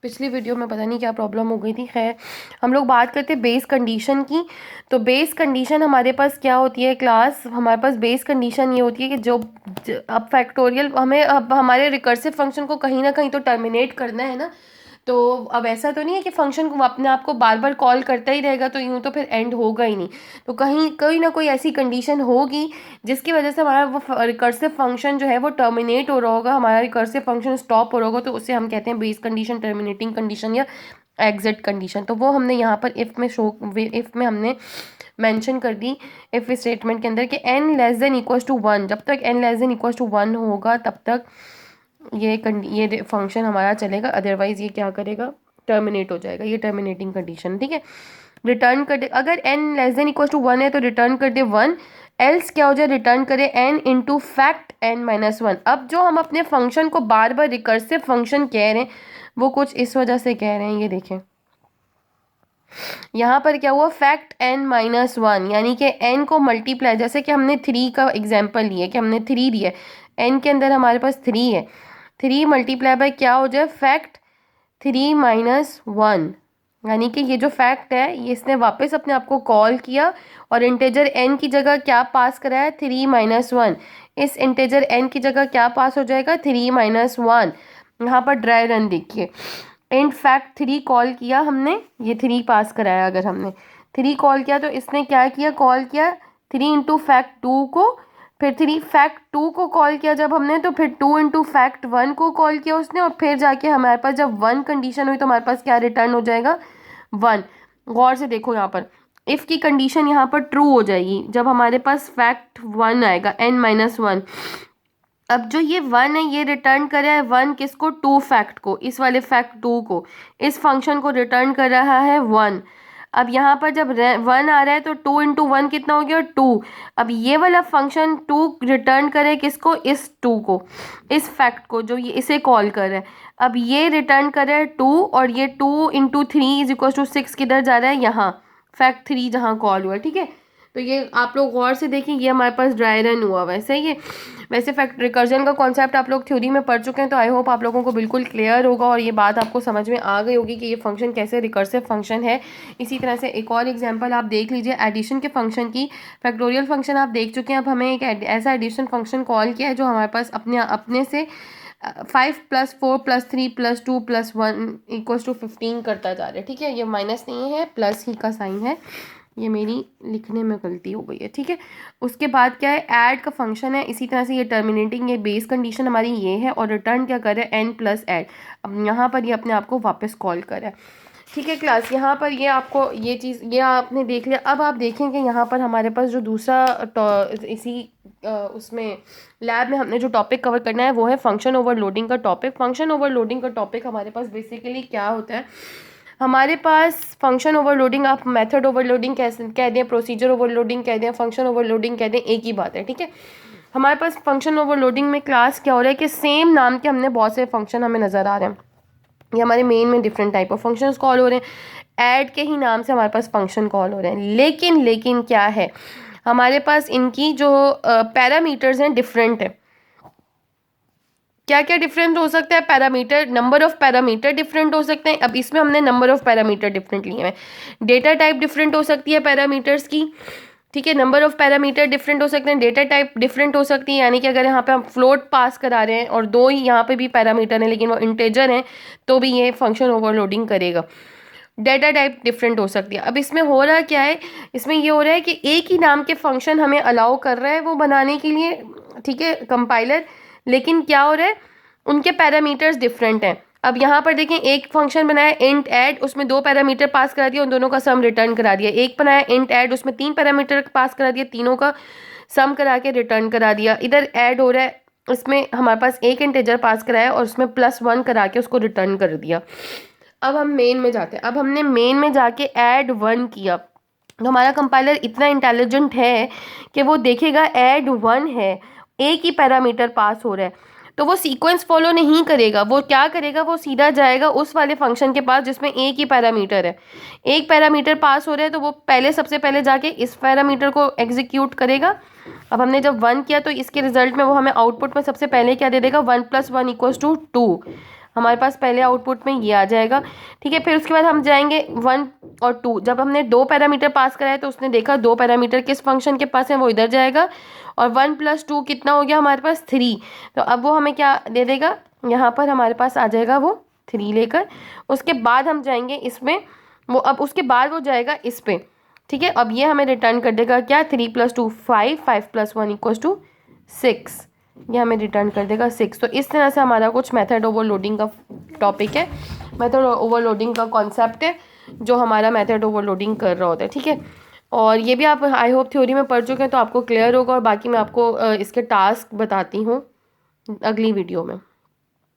पिछली वीडियो में पता नहीं क्या प्रॉब्लम हो गई थी। खैर, हम लोग बात करते हैं बेस कंडीशन की। तो बेस कंडीशन हमारे पास क्या होती है क्लास, हमारे पास बेस कंडीशन ये होती है कि जो अब फैक्टोरियल हमें अब हमारे रिकर्सिव फंक्शन को कहीं ना कहीं तो टर्मिनेट करना है ना। तो अब ऐसा तो नहीं है कि फंक्शन को अपने आप को बार बार कॉल करता ही रहेगा, तो यूँ तो फिर एंड होगा ही नहीं। तो कहीं कोई ना कोई ऐसी कंडीशन होगी जिसकी वजह से हमारा वो रिकर्सिव फंक्शन जो है वो टर्मिनेट हो रहा होगा, हमारा रिकर्सिव फंक्शन स्टॉप हो रहा होगा। तो उसे हम कहते हैं बेस कंडीशन, टर्मिनेटिंग कंडीशन या एग्जिट कंडीशन। तो वो हमने यहाँ पर इफ़ में हमने मेंशन कर दी इफ़ स्टेटमेंट के अंदर कि n less than equals to 1, जब तक n less than equals to 1 होगा तब तक ये फंक्शन हमारा चलेगा, अदरवाइज ये क्या करेगा, टर्मिनेट हो जाएगा। ये टर्मिनेटिंग कंडीशन, ठीक है। रिटर्न कर दे, अगर n less than equal to 1 है तो रिटर्न कर दे 1, एल्स क्या हो जाए, रिटर्न करे n into fact n minus 1। अब जो हम अपने फंक्शन को बार बार रिकर्सिव फंक्शन कह रहे हैं वो कुछ इस वजह से कह रहे हैं, ये देखें यहाँ पर क्या हुआ, फैक्ट n माइनस 1, यानी कि n को मल्टीप्लाई, जैसे कि हमने 3 का एग्जाम्पल लिया कि हमने 3 दिया, n के अंदर हमारे पास 3 है, 3 मल्टीप्लाई बाय क्या हो जाए, फैक्ट 3 माइनस 1, यानी कि ये जो फैक्ट है ये इसने वापस अपने आप को कॉल किया और इंटेजर n की जगह क्या पास कराया, 3 माइनस 1। इस इंटेजर n की जगह क्या पास हो जाएगा, 3 माइनस 1। यहाँ पर ड्राई रन देखिए, इन फैक्ट 3 कॉल किया हमने, ये 3 पास कराया, अगर हमने 3 कॉल किया तो इसने क्या किया, कॉल किया 3 इंटू फैक्ट 2 को, फिर 3 फैक्ट 2 को कॉल किया जब हमने, तो फिर 2 इंटू फैक्ट 1 को कॉल किया उसने, और फिर जाके हमारे पास जब 1 कंडीशन हुई तो हमारे पास क्या रिटर्न हो जाएगा, 1। गौर से देखो यहाँ पर इफ़ की कंडीशन यहाँ पर ट्रू हो जाएगी जब हमारे पास फैक्ट 1 आएगा, n माइनस 1। अब जो ये 1 है ये रिटर्न कर रहा है 1 किसको, 2 फैक्ट को, इस वाले फैक्ट 2 को, इस फंक्शन को रिटर्न कर रहा है 1। अब यहाँ पर जब 1 आ रहा है तो 2 इंटू 1 कितना हो गया, 2। अब ये वाला फंक्शन 2 रिटर्न करे किसको, इस 2 को, इस फैक्ट को जो ये इसे कॉल कर रहा है। अब ये रिटर्न कर रहा है 2, और ये 2 इंटू 3 इज इक्वल टू 6 किधर जा रहा है, यहाँ फैक्ट 3 जहाँ कॉल हुआ है, ठीक है। तो ये आप लोग गौर से देखें, ये हमारे पास ड्राई रन हुआ हुआ है, सही है। वैसे फैक्ट रिकर्जन का कॉन्सेप्ट आप लोग थ्योरी में पढ़ चुके हैं, तो आई होप आप लोगों को बिल्कुल क्लियर होगा और ये बात आपको समझ में आ गई होगी कि ये फंक्शन कैसे रिकर्सिव फंक्शन है। इसी तरह से एक और एग्जांपल आप देख लीजिए एडिशन के फंक्शन की। फैक्टोरियल फंक्शन आप देख चुके हैं, अब हमें एक ऐसा एडिशन फंक्शन कॉल किया है जो हमारे पास अपने से 5 + 4 + 3 + 2 + 1 इक्वल्स टू 15 करता जा रहा है, ठीक है। ये माइनस नहीं है, प्लस ही का साइन है, ये मेरी लिखने में गलती हो गई है, ठीक है। उसके बाद क्या है, ऐड का फंक्शन है, इसी तरह से ये टर्मिनेटिंग, ये बेस कंडीशन हमारी ये है, और रिटर्न क्या कर रहा है, n प्लस ऐड। अब यहाँ पर ये अपने आप को वापस कॉल कर रहा है, ठीक है क्लास। यहाँ पर ये आपको ये चीज़ ये आपने देख लिया। अब आप देखेंगे यहाँ पर हमारे पास जो दूसरा इसी उसमें लैब में हमने जो टॉपिक कवर करना है वो है फंक्शन ओवरलोडिंग का टॉपिक। फंक्शन ओवरलोडिंग का टॉपिक हमारे पास बेसिकली क्या होता है, हमारे पास फंक्शन ओवरलोडिंग, आप मेथड ओवरलोडिंग कह दें, प्रोसीजर ओवरलोडिंग कह दें, फंक्शन ओवरलोडिंग कह दें, एक ही बात है, ठीक है। हमारे पास फंक्शन ओवरलोडिंग में क्लास क्या हो रहा है कि सेम नाम के हमने बहुत से फंक्शन हमें नज़र आ रहे हैं, ये हमारे मेन में different type of functions call हो रहे हैं, ऐड के ही नाम से हमारे पास फंक्शन कॉल हो रहे हैं। लेकिन क्या है, हमारे पास इनकी जो पैरामीटर्स हैं डिफरेंट है। क्या क्या डिफरेंट हो सकता है, parameter, number of parameter different हो सकते हैं। अब इसमें हमने नंबर ऑफ पैरामीटर डिफरेंट लिए हैं, डेटा टाइप डिफरेंट हो सकती है पैरामीटर्स की, ठीक है। नंबर ऑफ पैरामीटर डिफरेंट हो सकते हैं, डेटा टाइप डिफरेंट हो सकती है, यानी कि अगर यहाँ पे हम फ्लोट पास करा रहे हैं और 2 ही यहाँ पे भी पैरामीटर हैं लेकिन वो इंटेजर हैं तो भी ये फंक्शन ओवरलोडिंग करेगा। डेटा टाइप डिफरेंट हो सकती है। अब इसमें हो रहा क्या है, इसमें ये हो रहा है कि एक ही नाम के फंक्शन हमें अलाउ कर रहा है वो बनाने के लिए, ठीक है, कंपाइलर, लेकिन क्या हो रहा है, उनके पैरामीटर्स डिफरेंट हैं। अब यहाँ पर देखें, एक फंक्शन बनाया इंट ऐड, उसमें 2 पैरामीटर पास करा दिया, उन दोनों का सम रिटर्न करा दिया। एक बनाया इंट ऐड, उसमें 3 पैरामीटर पास करा दिया, तीनों का सम करा के रिटर्न करा दिया। इधर ऐड हो रहा है, उसमें हमारे पास एक इंटीजर पास कराया और उसमें +1 करा के उसको रिटर्न कर दिया। अब हम मेन में जाते हैं, अब हमने मेन में जाके ऐड 1 किया, तो हमारा कंपाइलर इतना इंटेलिजेंट है कि वो देखेगा ऐड 1 है, एक ही पैरामीटर पास हो रहा है, तो वो सीक्वेंस फॉलो नहीं करेगा। वो क्या करेगा, वो सीधा जाएगा उस वाले फंक्शन के पास जिसमें एक ही पैरामीटर है, एक पैरामीटर पास हो रहा है, तो वो सबसे पहले जाके इस पैरामीटर को एग्जीक्यूट करेगा। अब हमने जब 1 किया तो इसके रिजल्ट में वो हमें आउटपुट में सबसे पहले क्या दे देगा, 1 + 1 = 2। हमारे पास पहले आउटपुट में ये आ जाएगा। ठीक है, फिर उसके बाद हम जाएंगे 1 और 2। जब हमने 2 पैरामीटर पास कराए तो उसने देखा 2 पैरामीटर किस फंक्शन के पास है, वो इधर जाएगा। और 1 + 2 कितना हो गया हमारे पास 3। तो अब वो हमें क्या दे देगा, यहाँ पर हमारे पास आ जाएगा वो 3 लेकर। उसके बाद हम जाएंगे इसमें, वो अब उसके बाद वो जाएगा इस पे। ठीक है, अब ये हमें रिटर्न कर देगा क्या, 3 + 2 5, 5 + 1 = 6। ये हमें रिटर्न कर देगा 6। तो इस तरह से हमारा कुछ मेथड ओवरलोडिंग का टॉपिक है, मेथड ओवरलोडिंग का कॉन्सेप्ट है जो हमारा मेथड ओवरलोडिंग कर रहा होता है। ठीक है, और ये भी आप आई होप थ्योरी में पढ़ चुके हैं तो आपको क्लियर होगा। और बाकी मैं आपको इसके टास्क बताती हूँ अगली वीडियो में।